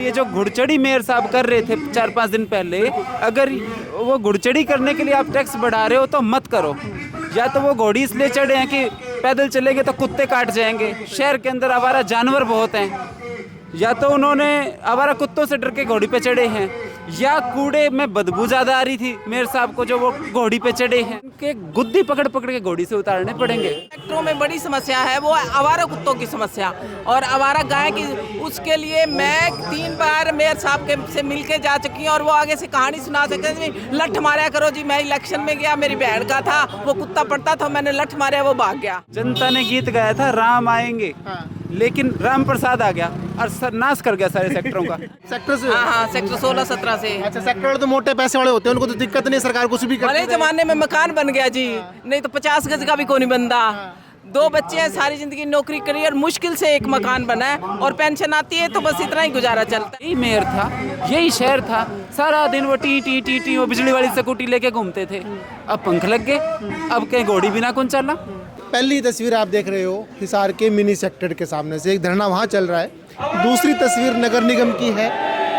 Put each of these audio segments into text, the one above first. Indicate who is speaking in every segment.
Speaker 1: ये जो घुड़चढ़ी मेयर साहब कर रहे थे 4-5 दिन पहले, अगर वो घुड़चढ़ी करने के लिए आप टैक्स बढ़ा रहे हो तो मत करो। या तो वो घोड़ी इसलिए चढ़े हैं कि पैदल चलेंगे तो कुत्ते काट जाएंगे, शहर के अंदर आवारा जानवर बहुत हैं, या तो उन्होंने आवारा कुत्तों से डर के घोड़ी पे चढ़े हैं, या कूड़े में बदबू ज़्यादा आ रही थी मेयर साहब को जो वो घोड़ी पे चढ़े हैं, उनके गुद्दी पकड़ पकड़ के घोड़ी से उतारने पड़ेंगे।
Speaker 2: सेक्टरों में बड़ी समस्या है वो आवारा कुत्तों की समस्या और आवारा गाय की। उसके लिए मैं 3 बार मेयर साहब के से मिल के जा चुकी हूँ और वो आगे से कहानी सुना सकते हैं। लठ मारा करो जी, मैं इलेक्शन में गया, मेरी बहन का था, वो कुत्ता पड़ता था, मैंने लठ मारा, वो भाग गया।
Speaker 1: जनता ने गीत गाया था राम आएंगे, लेकिन राम प्रसाद आ गया और नाश कर गया सारे सेक्टरों का।
Speaker 3: सेक्टर से?
Speaker 2: हाँ, सेक्टर 16-17 से।
Speaker 3: अच्छा, सेक्टर वाले तो मोटे पैसे वाले होते हैं, उनको तो दिक्कत नहीं, सरकार कुछ भी
Speaker 2: भले जमाने में मकान बन गया जी, नहीं तो 50 गज का भी कोई नहीं बनता। 2 बच्चे हैं, सारी जिंदगी नौकरी करी और मुश्किल से एक मकान बना है और पेंशन आती है तो बस इतना ही गुजारा चलता है।
Speaker 1: यही मेयर था, यही शहर था, सारा दिन वो टी टी टी टी वो बिजली वाली स्कूटी लेके घूमते थे। अब पंख लग गए, अब कहीं घोड़ी बिना कौन चला।
Speaker 3: पहली तस्वीर आप देख रहे हो हिसार के मिनी सेक्टर के सामने से, एक धरना वहाँ चल रहा है। दूसरी तस्वीर नगर निगम की है,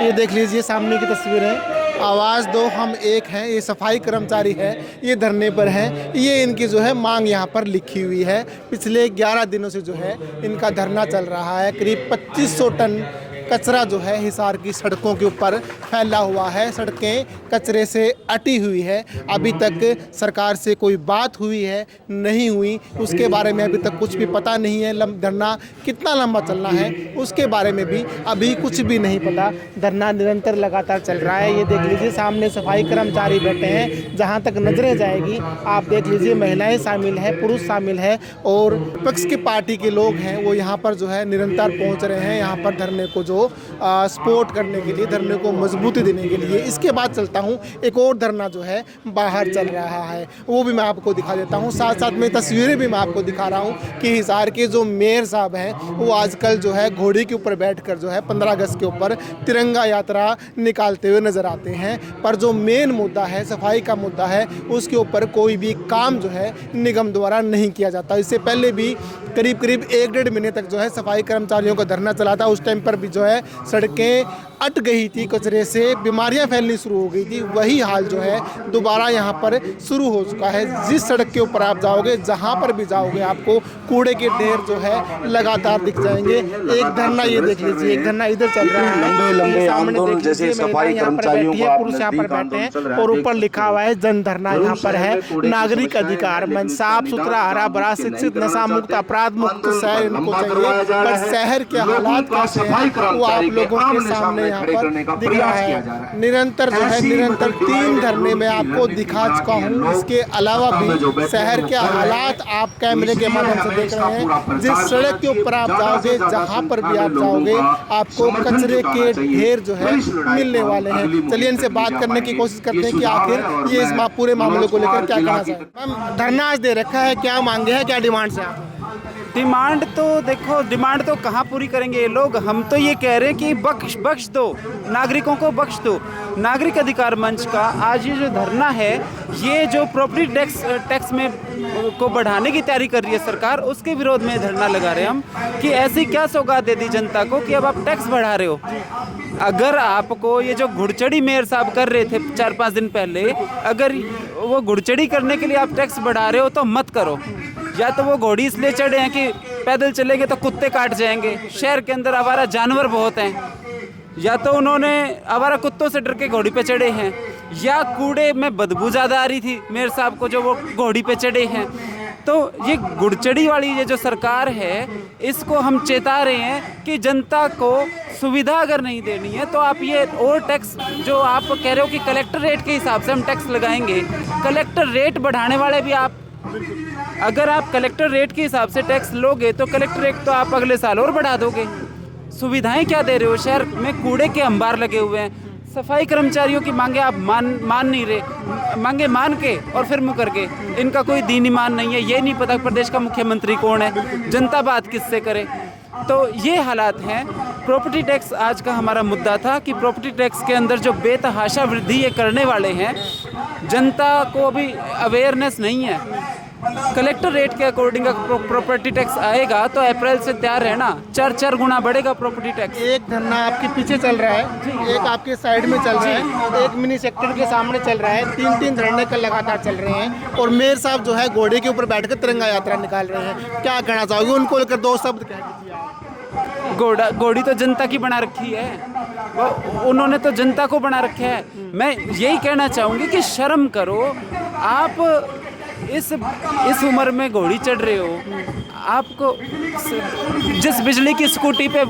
Speaker 3: ये देख लीजिए सामने की तस्वीर है। आवाज़ दो हम एक हैं, ये सफाई कर्मचारी है, ये धरने पर हैं। ये इनकी जो है मांग यहाँ पर लिखी हुई है। पिछले 11 दिनों से जो है इनका धरना चल रहा है। करीब 2500 टन कचरा जो है हिसार की सड़कों के ऊपर फैला हुआ है। सड़कें कचरे से अटी हुई है। अभी तक सरकार से कोई बात हुई है नहीं हुई, उसके बारे में अभी तक कुछ भी पता नहीं है। धरना कितना लंबा चलना है उसके बारे में भी अभी कुछ भी नहीं पता। धरना निरंतर लगातार चल रहा है। ये देख लीजिए सामने सफाई कर्मचारी बैठे हैं, जहाँ तक नजरें जाएगी आप देख लीजिए महिलाएं शामिल है, पुरुष शामिल है और विपक्ष की पार्टी के लोग हैं वो यहाँ पर जो है निरंतर पहुँच रहे हैं यहाँ पर धरने को जो सपोर्ट करने के लिए, धरने को मजबूती देने के लिए। इसके बाद चलता हूँ, एक और धरना जो है बाहर चल रहा है, वो भी मैं आपको दिखा देता हूँ। साथ साथ में तस्वीरें भी मैं आपको दिखा रहा हूँ कि हिसार के जो मेयर साहब हैं वो आजकल जो है घोड़ी के ऊपर बैठकर जो है 15 अगस्त के ऊपर तिरंगा यात्रा निकालते हुए नजर आते हैं। पर जो मेन मुद्दा है, सफाई का मुद्दा है, उसके ऊपर कोई भी काम जो है निगम द्वारा नहीं किया जाता। इससे पहले भी करीब 1-1.5 महीने तक जो है सफाई कर्मचारियों का धरना चला था। उस टाइम पर भी जो है सड़कें अट गई थी, कचरे से बीमारियां फैलनी शुरू हो गई थी। वही हाल जो है दोबारा यहाँ पर शुरू हो चुका है। जिस सड़क के ऊपर आप जाओगे, जहाँ पर भी जाओगे, आपको कूड़े के ढेर जो है लगातार दिख जाएंगे। एक धरना ये देख लीजिए, एक धरना इधर चल रहा है,
Speaker 4: लंबे आंदोलन जैसे सफाई कर्मचारियों को
Speaker 3: पुरुष यहाँ पर बैठे हैं और ऊपर लिखा हुआ है जन धरना यहाँ पर है। नागरिक अधिकार में साफ सुथरा, हरा भरा, शिक्षित, नशा मुक्त, अपराध मुक्त शहर इनको चाहिए। पर शहर के हालात कैसे हैं वो आप लोगों के सामने यहाँ पर दिख रहा है। निरंतर जो है निरंतर 3 धरने में आपको दिखा चुका हूँ। इसके अलावा भी शहर के हालात आप कैमरे के माध्यम से देख रहे हैं। जिस सड़क के ऊपर आप जाओगे, जहाँ पर भी आप जाओगे, आपको कचरे के ढेर जो है मिलने वाले हैं। चलिए इनसे बात करने की कोशिश करते हैं कि आखिर ये इस पूरे मामले को लेकर क्या कहना चाहिए। मैम, धरना आज दे रखा है, क्या मांगे हैं, क्या डिमांड्स हैं आप?
Speaker 1: डिमांड तो देखो, डिमांड तो कहाँ पूरी करेंगे ये लोग। हम तो ये कह रहे हैं कि बख्श दो, नागरिकों को बख्श दो। नागरिक अधिकार मंच का आज ये जो धरना है, ये जो प्रॉपर्टी टैक्स में को बढ़ाने की तैयारी कर रही है सरकार, उसके विरोध में धरना लगा रहे हैं हम कि ऐसी क्या सौगात दे दी जनता को कि अब आप टैक्स बढ़ा रहे हो। अगर आपको ये जो घुड़चढ़ी मेयर साहब कर रहे थे 4-5 दिन पहले, अगर वो घुड़चढ़ी करने के लिए आप टैक्स बढ़ा रहे हो तो मत करो। या तो वो घोड़ी इसलिए चढ़े हैं कि पैदल चलेंगे तो कुत्ते काट जाएंगे, शहर के अंदर आवारा जानवर बहुत हैं, या तो उन्होंने आवारा कुत्तों से डर के घोड़ी पे चढ़े हैं, या कूड़े में बदबू ज़्यादा आ रही थी मेयर साहब को जो वो घोड़ी पे चढ़े हैं। तो ये घुड़चढ़ी वाली ये जो सरकार है, इसको हम चेता रहे हैं कि जनता को सुविधा अगर नहीं देनी है तो आप ये और टैक्स जो आप कह रहे हो कि कलेक्टर रेट के हिसाब से हम टैक्स लगाएंगे, कलेक्टर रेट बढ़ाने वाले भी आप, अगर आप कलेक्टर रेट के हिसाब से टैक्स लोगे तो कलेक्टर रेट तो आप अगले साल और बढ़ा दोगे। सुविधाएं क्या दे रहे हो? शहर में कूड़े के अंबार लगे हुए हैं। सफाई कर्मचारियों की मांगे आप मान नहीं रहे, मांगे मान के और फिर मुकर के। इनका कोई दीन ईमान नहीं है, ये नहीं पता प्रदेश का मुख्यमंत्री कौन है, जनता बात किससे करे। तो ये हालात हैं। प्रॉपर्टी टैक्स आज का हमारा मुद्दा था कि प्रॉपर्टी टैक्स के अंदर जो बेतहाशा वृद्धि ये करने वाले हैं, जनता को अभी अवेयरनेस नहीं है। कलेक्टर रेट के अकॉर्डिंग प्रॉपर्टी टैक्स आएगा तो अप्रैल से तैयार है ना, 4 गुना बढ़ेगा प्रॉपर्टी टैक्स।
Speaker 3: एक धरना आपके पीछे चल रहा है, एक आपके साइड में चल रहा है, एक मिनी सेक्टर के सामने चल रहा है, 3 धरने का लगातार चल रहे हैं और मेयर साहब जो है घोड़े के ऊपर बैठकर तिरंगा यात्रा निकाल रहे हैं। क्या कहना चाहोगे उनको लेकर, 2 शब्द कह दीजिए आप।
Speaker 1: घोड़ी तो जनता की बना रखी है, उन्होंने तो जनता को बना रखा है। मैं यही कहना चाहूँगी कि शर्म करो, आप इस उम्र में घोड़ी चढ़ रहे हो, आपको जिस बिजली की स्कूटी पे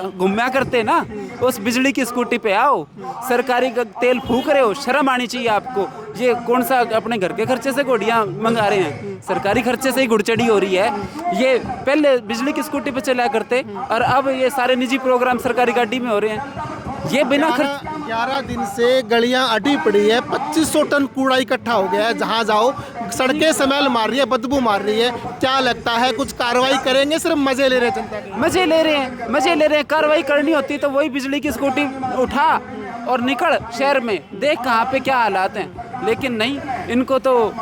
Speaker 1: घूमया करते ना, उस बिजली की स्कूटी पे आओ, सरकारी तेल फूक रहे हो, शर्म आनी चाहिए आपको। ये कौन सा अपने घर के खर्चे से घोड़ियाँ मंगा रहे हैं, सरकारी खर्चे से ही घुड़चढ़ी हो रही है। ये पहले बिजली की स्कूटी पे चला करते और अब ये सारे निजी प्रोग्राम सरकारी गाड़ी में हो रहे हैं। ये बिना
Speaker 3: 11 दिन से गलियां अटी पड़ी है, 2500 टन कूड़ा इकट्ठा हो गया है, जहां जाओ सड़कें स्मेल मार रही है, बदबू मार रही है। क्या लगता है कुछ कार्रवाई करेंगे, सिर्फ मजे ले रहे हैं जनता के?
Speaker 1: मजे ले रहे हैं। कार्रवाई करनी होती तो वही बिजली की स्कूटी उठा और निकल शहर में, देख कहाँ पे क्या हालात हैं। लेकिन नहीं, इनको तो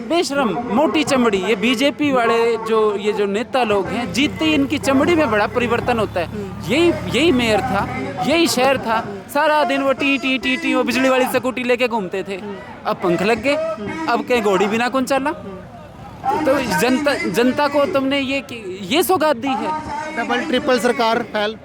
Speaker 1: बेशरम, मोटी चमड़ी। ये बीजेपी वाले ये जो नेता लोग हैं, जीतते ही इनकी चमड़ी में बड़ा परिवर्तन होता है। यही मेयर था, यही शहर था, सारा दिन वो टी वो बिजली वाली स्कूटी लेके घूमते थे। अब पंख लग गए, अब कहीं घोड़ी बिना कौन चला। तो जनता को तुमने ये सौगात दी है।
Speaker 3: डबल ट्रिपल सरकार फैल,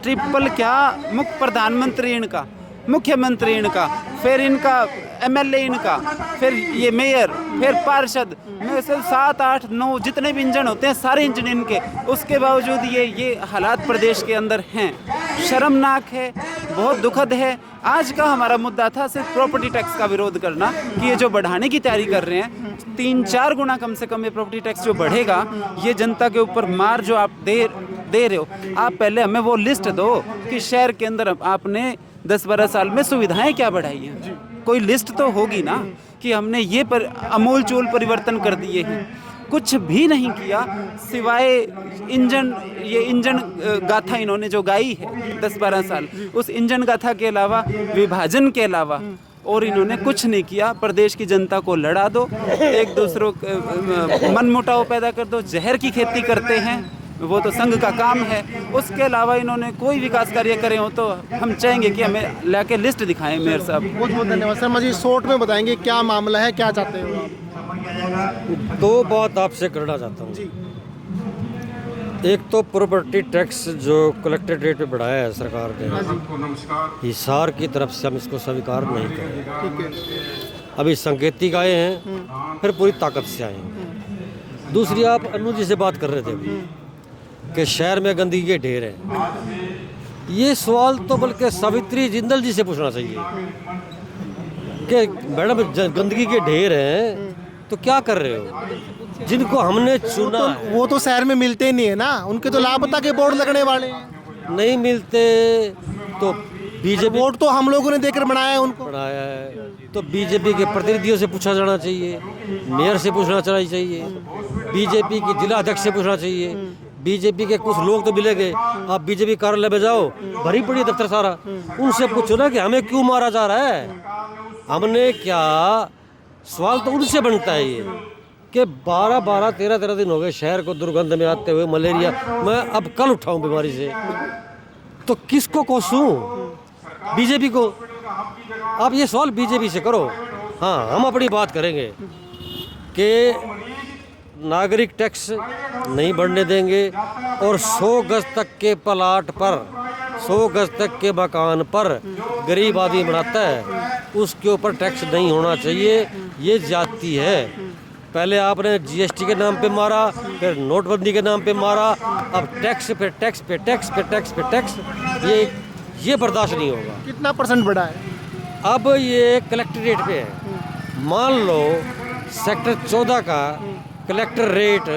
Speaker 1: ट्रिपल क्या, प्रधानमंत्री इनका, मुख्यमंत्री इनका, फिर इनका एमएलए इनका, फिर ये मेयर, फिर पार्षद, में से 7, 8, 9 जितने भी इंजन होते हैं सारे इंजन इनके। उसके बावजूद ये हालात प्रदेश के अंदर हैं। शर्मनाक है, बहुत दुखद है। आज का हमारा मुद्दा था सिर्फ प्रॉपर्टी टैक्स का विरोध करना, कि ये जो बढ़ाने की तैयारी कर रहे हैं, 3-4 गुना कम से कम ये प्रॉपर्टी टैक्स जो बढ़ेगा, ये जनता के ऊपर मार जो आप दे रहे हो। आप पहले हमें वो लिस्ट दो कि शहर के अंदर आपने 10-12 साल में सुविधाएं क्या बढ़ाई हैं। कोई लिस्ट तो होगी ना कि हमने ये अमूल चूल परिवर्तन कर दिए हैं। कुछ भी नहीं किया सिवाय इंजन गाथा इन्होंने जो गाई है 10-12 साल, उस इंजन गाथा के अलावा, विभाजन के अलावा और इन्होंने कुछ नहीं किया। प्रदेश की जनता को लड़ा दो, एक दूसरों मनमुटाव पैदा कर दो, जहर की खेती करते हैं, वो तो संघ का काम है। उसके अलावा इन्होंने कोई विकास कार्य करे हो तो हम चाहेंगे कि हमें लाके लिस्ट दिखाएं मेयर साहब।
Speaker 3: बहुत बहुत धन्यवाद सर। मुझे शॉर्ट में बताएंगे क्या मामला है, क्या चाहते हो आप?
Speaker 5: 2 बात आपसे करना चाहता हूँ। एक तो प्रॉपर्टी टैक्स जो कलेक्टेड रेट पे बढ़ाया है सरकार ने, हिसार की तरफ से हम इसको स्वीकार नहीं करेंगे। अभी संकेतिक आए हैं, फिर पूरी ताकत से आए हैं। दूसरी, आप अनु जी से बात कर रहे थे कि शहर में गंदगी के ढेर हैं। ये सवाल तो बल्कि सावित्री जिंदल जी से पूछना चाहिए कि मैडम गंदगी के ढेर हैं तो क्या कर रहे हो? जिनको हमने चुना
Speaker 3: वो तो शहर में मिलते ही नहीं है ना, उनके तो लापता के बोर्ड लगने वाले हैं।
Speaker 5: नहीं मिलते तो बीजेपी,
Speaker 3: बोर्ड तो हम लोगों ने देकर बनाया है, उनको
Speaker 5: बनाया है तो बीजेपी के प्रतिनिधियों से पूछा जाना चाहिए, मेयर से पूछना चाहिए, बीजेपी की जिला अध्यक्ष से पूछना चाहिए, बीजेपी के कुछ लोग तो मिलेंगे। आप बीजेपी कार्यालय में जाओ, भरी पड़ी दफ्तर सारा, उनसे पूछो ना कि हमें क्यों मारा जा रहा है, हमने क्या। सवाल तो उनसे बनता है ये कि 12-12, 13-13 दिन हो गए शहर को दुर्गंध में आते हुए, मलेरिया। मैं अब कल उठाऊं बीमारी से, तो किसको कोसूं? बीजेपी को। आप ये सवाल बीजेपी से करो। हाँ, हम अपनी बात करेंगे कि नागरिक टैक्स नहीं बढ़ने देंगे और 100 गज तक के प्लाट पर, 100 गज तक के मकान पर गरीब आदमी बनाता है, उसके ऊपर टैक्स नहीं होना चाहिए। ये ज्यादती है। पहले आपने जीएसटी के नाम पे मारा, फिर नोटबंदी के नाम पे मारा, अब टैक्स पे टैक्स पे टैक्स पे टैक्स पे टैक्स। ये बर्दाश्त नहीं होगा।
Speaker 3: कितना % बढ़ा है?
Speaker 5: अब ये कलेक्टर रेट पे है। मान लो सेक्टर 14 का कलेक्टर रेट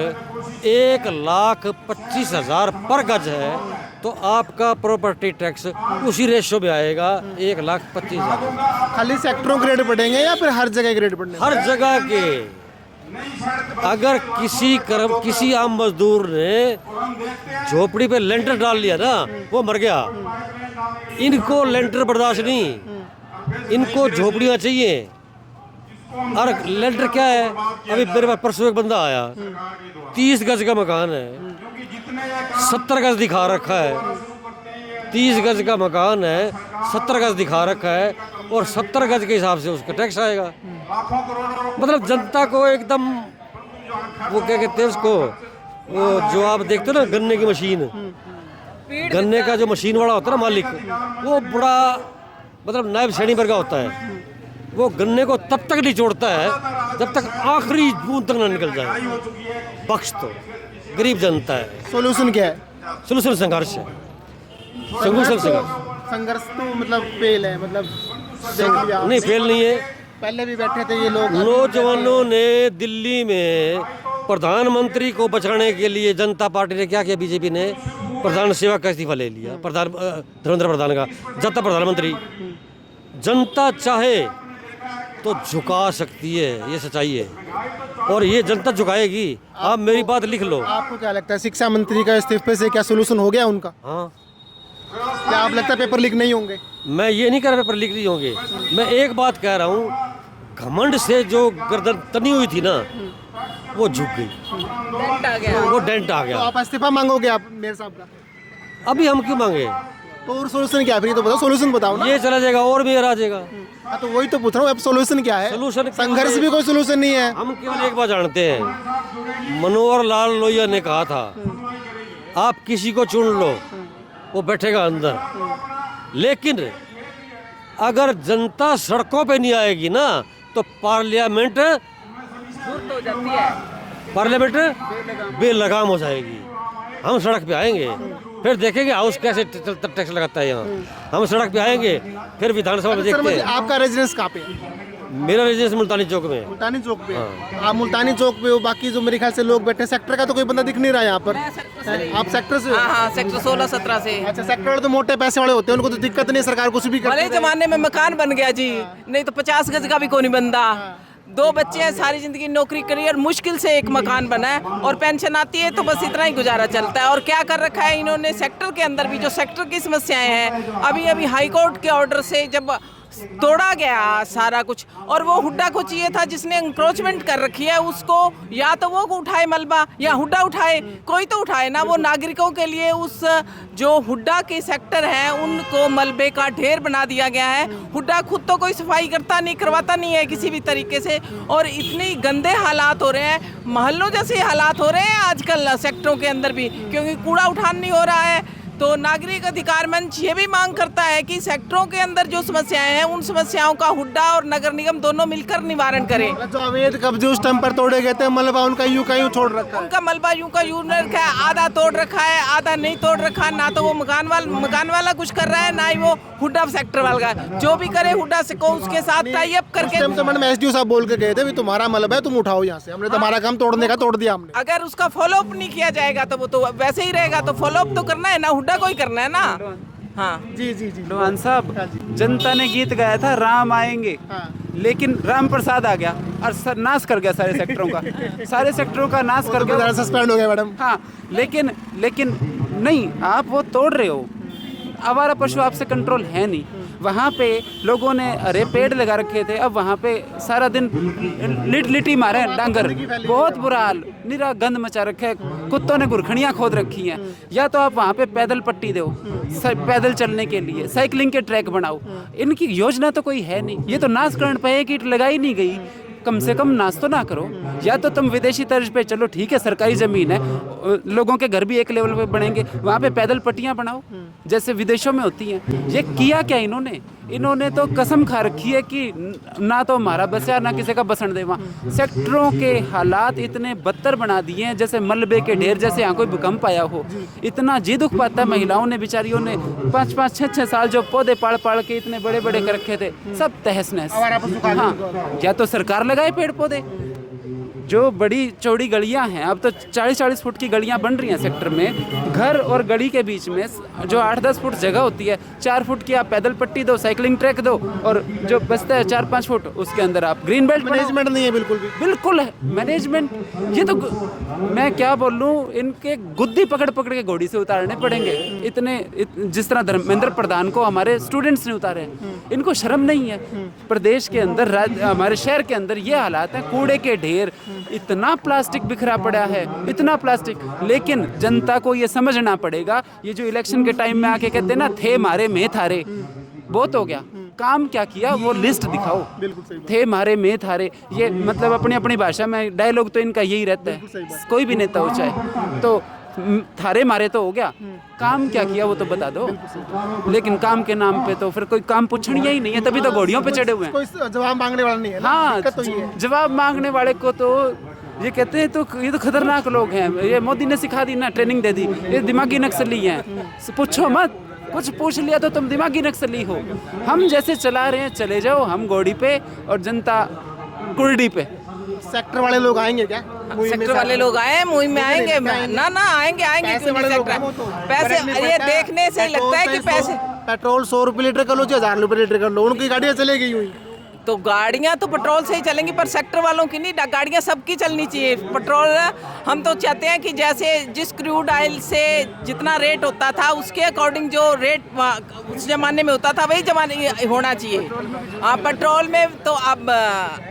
Speaker 5: 1,25,000 पर गज है, तो आपका प्रॉपर्टी टैक्स उसी रेशो में आएगा 1,25,000।
Speaker 3: खाली सेक्टरों के रेट बढ़ेंगे या फिर हर जगह के रेट बढ़ेंगे?
Speaker 5: हर जगह के। अगर किसी आम मजदूर ने झोपड़ी पे लेंटर डाल लिया ना, वो मर गया। इनको लेंटर बर्दाश्त नहीं, इनको झोपड़ियाँ चाहिए। और लेंटर क्या है, अभी मेरे पास परसों एक बंदा आया, 30 गज का मकान है, 70 गज दिखा रखा है, 30 गज का मकान है, 70 गज दिखा रखा है, और 70 गज के हिसाब से उसका टैक्स आएगा। मतलब जनता को एकदम, वो क्या कहते हैं उसको, वो जो आप देखते हो ना गन्ने की मशीन, गन्ने का जो मशीन वाला होता है ना मालिक, वो बड़ा मतलब नायब श्रेणी वर्ग का होता है। वो गन्ने को तब तक नहीं छोड़ता है जब तक आखिरी बूंद तक ना निकल जाए। बख्श तो गरीब जनता है।
Speaker 3: सोल्यूशन क्या है?
Speaker 5: सोल्यूशन संघर्ष है। सोल्यूशन
Speaker 3: संघर्ष तो मतलब फेल है, मतलब देख लिया
Speaker 5: नहीं, फेल नहीं है।
Speaker 3: पहले भी बैठे थे ये लोग।
Speaker 5: नौजवानों ने दिल्ली में प्रधानमंत्री को बचाने के लिए जनता पार्टी ने क्या किया, बीजेपी ने प्रधान सेवक का इस्तीफा ले लिया, धर्मेंद्र प्रधान का। जनता प्रधानमंत्री, जनता चाहे तो झुका सकती है, ये सच्चाई है, और ये जनता झुकाएगी। आप मेरी बात लिख लो।
Speaker 3: आपको क्या लगता है शिक्षा मंत्री का इस्तीफे से क्या सोल्यूशन हो गया उनका?
Speaker 5: हाँ,
Speaker 3: क्या आप लगता है पेपर लीक नहीं होंगे?
Speaker 5: मैं ये नहीं कह रहा पेपर लीक नहीं होंगे, मैं एक बात कह रहा हूँ, घमंड से जो गर्दन तनी हुई थी ना, वो झुक गई,
Speaker 2: डेंट आ गया।
Speaker 5: वो डेंट आ
Speaker 3: तो
Speaker 5: गया।
Speaker 3: आप इस्तीफा मांगोगे आप मेयर साहब का?
Speaker 5: अभी हम क्यों मांगे?
Speaker 3: तो और सोल्यूशन क्या है? फिर ये तो बताओ, सोल्यूशन बताओ ना।
Speaker 5: ये चला जाएगा और मेयर आ जाएगा।
Speaker 3: हाँ, तो वही तो पूछ रहा हूँ, अब सोल्यूशन क्या है?
Speaker 5: सोल्यूशन
Speaker 3: संघर्ष भी कोई सोल्यूशन नहीं है।
Speaker 5: हम केवल एक बात जानते हैं, मनोहर लाल लोहिया ने कहा था, आप किसी को चुन लो, वो बैठेगा अंदर, लेकिन अगर जनता सड़कों पे नहीं आएगी ना, तो पार्लियामेंट
Speaker 2: हो जाती है।
Speaker 5: पार्लियामेंट बेलगाम हो जाएगी। हम सड़क पे आएंगे, फिर देखेंगे हाउस कैसे टैक्स लगाता है यहाँ। हम सड़क पे आएंगे, फिर विधानसभा में
Speaker 3: सर,
Speaker 5: देखते
Speaker 3: मुझे
Speaker 5: हैं।
Speaker 3: आपका रेजिडेंस कहाँ पे है?
Speaker 5: मेरा रेजिडेंस मुल्तानी चौक में है।
Speaker 3: मुल्तानी चौक पे।
Speaker 5: हाँ।
Speaker 3: आप मुल्तानी चौक पे हो, बाकी जो मेरे ख्याल से लोग बैठे हैं, सेक्टर का तो कोई बंदा दिख नहीं रहा यहाँ पर। आप सेक्टर से हो?
Speaker 2: हाँ हाँ, सेक्टर 16-17 से।
Speaker 3: अच्छा, सेक्टर वाले तो मोटे पैसे वाले होते हैं, उनको तो दिक्कत नहीं, सरकार कुछ भी
Speaker 2: भले
Speaker 3: करती है।
Speaker 2: जमाने में मकान बन गया जी, नहीं तो 50 गज का भी कोई नहीं बनता। 2 बच्चे हैं, सारी जिंदगी नौकरी करी और मुश्किल से एक मकान बना है, और पेंशन आती है तो बस इतना ही गुजारा चलता है। और क्या कर रखा है इन्होंने सेक्टर के अंदर भी, जो सेक्टर की समस्याएं हैं, अभी अभी हाई कोर्ट के ऑर्डर से जब तोड़ा गया सारा कुछ, और वो हुड्डा को चाहिए था जिसने इंक्रोचमेंट कर रखी है, उसको या तो वो उठाए मलबा या हुड्डा उठाए, कोई तो उठाए ना। वो नागरिकों के लिए उस जो हुड्डा के सेक्टर हैं उनको मलबे का ढेर बना दिया गया है। हुड्डा खुद तो कोई सफाई करता नहीं, करवाता नहीं है किसी भी तरीके से, और इतने गंदे हालात हो रहे हैं, मोहल्लों जैसे हालात हो रहे हैं आजकल सेक्टरों के अंदर भी, क्योंकि कूड़ा उठान नहीं हो रहा है। तो नागरिक अधिकार मंच ये भी मांग करता है कि सेक्टरों के अंदर जो समस्याएं हैं, उन समस्याओं का हुड्डा और नगर निगम दोनों मिलकर निवारण करें।
Speaker 3: जो अवैध कब्जे उस टाइम पर तोड़े गए थे, मलबा उनका यूं का यूं छोड़ रखा है।
Speaker 2: उनका मलबा यूं का यूं रखा है, आधा तोड़ रखा है, आधा नहीं तोड़ रखा। ना तो वो मकान वाला कुछ कर रहा है, ना ही वो हुड्डा सेक्टर वाला। जो भी करे हुड्डा से को उसके साथ टाई अप करके।
Speaker 3: तो मैडम एसडीओ साहब बोल के गए थे, तुम्हारा मलबा है, तुम उठाओ यहाँ से, हमने तुम्हारा काम तोड़ने का तोड़ दिया हमने।
Speaker 2: अगर उसका फॉलो अप नहीं किया जाएगा तो वो तो वैसे ही रहेगा। तो फॉलो अप तो करना है ना, हुड्डा को ही करना है ना। हाँ
Speaker 3: जी जी जी।
Speaker 1: लोहान साहब, जनता ने गीत गाया था राम आएंगे, लेकिन राम प्रसाद आ गया और नाश कर गया सारे सेक्टरों का, सारे सेक्टरों का नाश कर गया।
Speaker 3: सस्पेंड हो गया मैडम।
Speaker 1: हाँ, लेकिन नहीं, आप वो तोड़ रहे हो। आवारा पशु आपसे कंट्रोल है नहीं। वहाँ पे लोगों ने अरे पेड़ लगा रखे थे, अब वहाँ पे सारा दिन लिटी मारे हैं डांगर, बहुत बुरा हाल, निरा गंद मचा रखा है, कुत्तों ने गुरखड़ियाँ खोद रखी हैं। या तो आप वहाँ पे पैदल पट्टी दो, पैदल चलने के लिए साइकिलिंग के ट्रैक बनाओ। इनकी योजना तो कोई है नहीं। ये तो नाशकरण पे एक ईंट लगाई नहीं गई, कम से कम नाश तो ना करो। या तो तुम विदेशी तर्ज पे चलो, ठीक है सरकारी ज़मीन है, लोगों के घर भी एक लेवल पे बनेंगे, वहाँ पे पैदल पट्टियाँ बनाओ जैसे विदेशों में होती हैं। ये किया क्या इन्होंने तो कसम खा रखी है कि ना तो हमारा बसा ना किसी का बसन दे। वहाँ सेक्टरों के हालात इतने बदतर बना दिए हैं, जैसे मलबे के ढेर, जैसे यहाँ कोई भूकंप आया हो। इतना जी दुख पाता है महिलाओं ने, बेचारियों ने 5-5, 6-6 साल जो पौधे पाड़ के इतने बड़े बड़े कर रखे थे, सब तहस नहस। हाँ, या तो सरकार लगाए पेड़ पौधे, जो बड़ी चौड़ी गलियां हैं, अब तो 40-40 फुट की गलियां बन रही हैं सेक्टर में। घर और गली के बीच में जो 8-10 फुट जगह होती है, 4 फुट की आप पैदल पट्टी दो, साइकिलिंग ट्रैक दो, और जो बचता है 4-5 फुट उसके अंदर आप ग्रीन बेल्ट
Speaker 3: मैनेजमेंट नहीं है बिल्कुल भी।
Speaker 1: बिल्कुल है मैनेजमेंट। ये तो मैं क्या बोलूं, इनके गुद्दी पकड़ पकड़ के घोड़ी से उतारने पड़ेंगे जिस तरह धर्मेंद्र प्रधान को हमारे स्टूडेंट्स ने उतारे। इनको शर्म नहीं है। प्रदेश के अंदर, हमारे शहर के अंदर ये हालात है, कूड़े के ढेर, इतना प्लास्टिक बिखरा पड़ा है, इतना प्लास्टिक। लेकिन जनता को ये समझना पड़ेगा, ये जो इलेक्शन के टाइम में आके कहते हैं ना, थे मारे में थारे, बहुत हो गया। काम क्या किया वो लिस्ट दिखाओ। थे मारे में थारे, ये मतलब अपनी अपनी भाषा में डायलॉग तो इनका यही रहता है, कोई भी नेता हो चाहे। तो थारे मारे तो हो गया, काम क्या किया वो तो बता दो। लेकिन काम के नाम पे तो फिर कोई काम पूछनी ही नहीं है, तभी तो घोड़ियों पे चढ़े हुए हैं।
Speaker 3: कोई जवाब मांगने वाला नहीं है ना?
Speaker 1: हाँ,
Speaker 3: दिक्कत तो ये है।
Speaker 1: जवाब मांगने वाले को तो ये कहते हैं, तो ये तो खतरनाक लोग हैं, ये मोदी ने सिखा दी ना, ट्रेनिंग दे दी, ये दिमागी नक्सली हैं, पूछो मत। कुछ पूछ लिया तो तुम दिमागी नक्सली हो। हम जैसे चला रहे हैं चले जाओ, हम घोड़ी पे और जनता कुर्डी पे।
Speaker 3: सेक्टर वाले लोग आएंगे क्या?
Speaker 2: सेक्टर वाले लोग आए, मुहिम में आएंगे ना? आएंगे क्यों नहीं? सेक्टर पैसे, ये देखने से ही लगता है कि पैसे।
Speaker 3: पेट्रोल 100 रुपये लीटर कर लो, 1000 रुपये लीटर कर लो, उनकी गाड़ियाँ चलेगी यूँ ही।
Speaker 2: तो गाड़ियां तो पेट्रोल से ही चलेंगी, पर सेक्टर वालों की नहीं, गाड़ियां सबकी चलनी चाहिए। पेट्रोल हम तो चाहते हैं कि जैसे जिस क्रूड ऑयल से जितना रेट होता था उसके अकॉर्डिंग जो रेट उस जमाने में होता था वही जमाने होना चाहिए। पेट्रोल में तो अब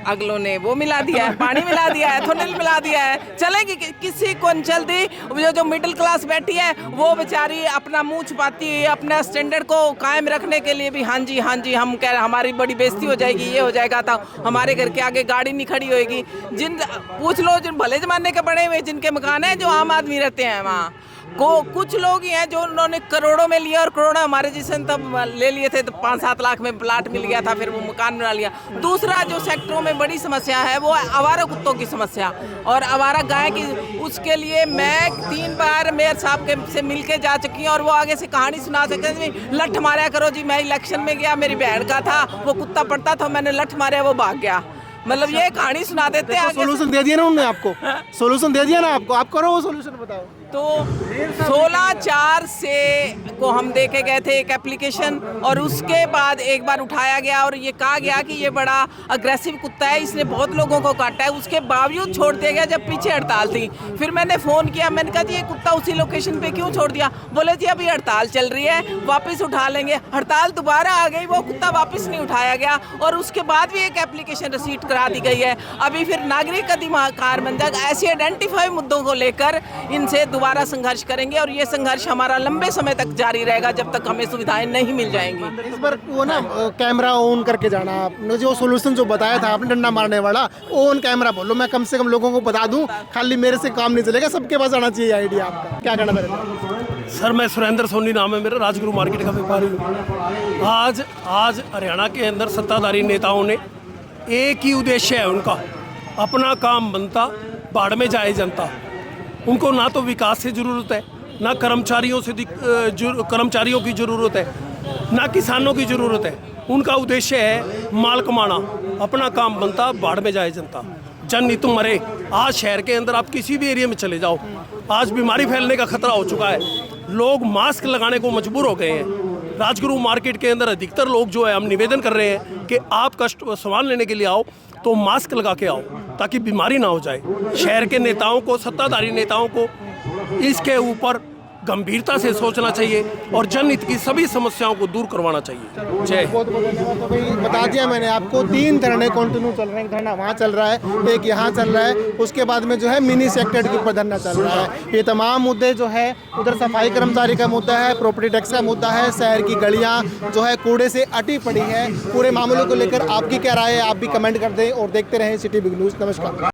Speaker 2: अगलों ने वो मिला दिया है, पानी मिला दिया है, एथेनॉल मिला दिया है, चलेगी किसी को नहीं चलती। जो मिडिल क्लास बैठी है वो बेचारी अपना मुँह छुपाती है, अपने स्टैंडर्ड को कायम रखने के लिए भी हाँ जी हम कह रहे हमारी बड़ी बेइज्जती हो जाएगी, ये हो जाएगा, तो हमारे घर के आगे गाड़ी नहीं खड़ी होएगी। पूछ लो जिन भले जमाने के बने हुए जिनके मकान हैं, जो आम आदमी रहते हैं वहाँ कुछ लोग ही हैं जो उन्होंने करोड़ों में लिया, और करोड़ों हमारे जिसने तब ले लिए थे तो 5-7 लाख में प्लाट मिल गया था, फिर वो मकान बना लिया। दूसरा जो सेक्टरों में बड़ी समस्या है वो है आवारा कुत्तों की समस्या और आवारा गाय की। उसके लिए मैं 3 बार मेयर साहब से मिल के जा चुकी हूँ, और वो आगे से कहानी सुना सकते हैं, लठ मारा करो जी। मैं इलेक्शन में गया, मेरी बहन का था, वो कुत्ता पड़ता था, मैंने लठ मारा, वो भाग गया। मतलब ये कहानी सुना देते हैं।
Speaker 3: सोल्यूशन दे दिया ना उन्होंने आपको, सोल्यूशन दे दिया ना आपको, आप करो वो सोल्यूशन, बताओ।
Speaker 2: तो 16/4 से को हम देखे गए थे एक एप्लीकेशन, और उसके बाद एक बार उठाया गया और ये कहा गया कि ये बड़ा अग्रेसिव कुत्ता है, इसने बहुत लोगों को काटा है। उसके बावजूद छोड़ दिया गया जब पीछे हड़ताल थी। फिर मैंने फ़ोन किया, मैंने कहा जी ये कुत्ता उसी लोकेशन पे क्यों छोड़ दिया? बोले जी अभी हड़ताल चल रही है, वापस उठा लेंगे। हड़ताल दोबारा आ गई, वो कुत्ता वापस नहीं उठाया गया, और उसके बाद भी एक एप्लीकेशन रिसीट करा दी गई है। अभी फिर नागरिक अधिकार मंच ऐसे आइडेंटिफाई मुद्दों को लेकर इनसे दोबारा संघर्ष करेंगे, और ये संघर्ष हमारा लंबे समय तक जारी रहेगा जब तक हमें सुविधाएं नहीं मिल जाएंगी।
Speaker 3: इस बार वो ना कैमरा ऑन करके जाना, आपने जो सोल्यूशन जो बताया था आपने डंडा मारने वाला, ऑन कैमरा बोलो, मैं कम से कम लोगों को बता दूं, खाली मेरे से काम नहीं चलेगा, सबके पास आना चाहिए आइडिया। आपका क्या कहना मेरे?
Speaker 6: सर मैं सुरेंद्र सोनी नाम है मेरा, राजगुरु मार्केट का व्यापारी हूँ। आज हरियाणा के अंदर सत्ताधारी नेताओं ने एक ही उद्देश्य है उनका, अपना काम बनता बाढ़ में जाए जनता। उनको ना तो विकास से ज़रूरत है, ना कर्मचारियों की ज़रूरत है, ना किसानों की ज़रूरत है। उनका उद्देश्य है माल कमाना, अपना काम बनता बाढ़ में जाए जनता। जन हित मरे। आज शहर के अंदर आप किसी भी एरिया में चले जाओ, आज बीमारी फैलने का खतरा हो चुका है, लोग मास्क लगाने को मजबूर हो गए हैं। राजगुरु मार्केट के अंदर अधिकतर लोग जो है, हम निवेदन कर रहे हैं कि आप कष्ट सामान लेने के लिए आओ तो मास्क लगा के आओ, ताकि बीमारी ना हो जाए। शहर के नेताओं को, सत्ताधारी नेताओं को इसके ऊपर गंभीरता से सोचना चाहिए और जनहित की सभी समस्याओं को दूर करवाना चाहिए। जय।
Speaker 3: बहुत बहुत धन्यवाद। तो भाई बता दिया मैंने आपको, 3 धरने कंटिन्यू चल रहे हैं। धरना वहाँ चल रहा है, एक यहाँ चल रहा है, उसके बाद में जो है मिनी सेक्टर के ऊपर धरना चल रहा है। ये तमाम मुद्दे जो है, उधर सफाई कर्मचारी का मुद्दा है, प्रॉपर्टी टैक्स का मुद्दा है, शहर की गलियाँ जो है कूड़े से अटी पड़ी है। पूरे मामलों को लेकर आपकी क्या राय है, आप भी कमेंट कर दें और देखते रहें सिटी बिग न्यूज़। नमस्कार।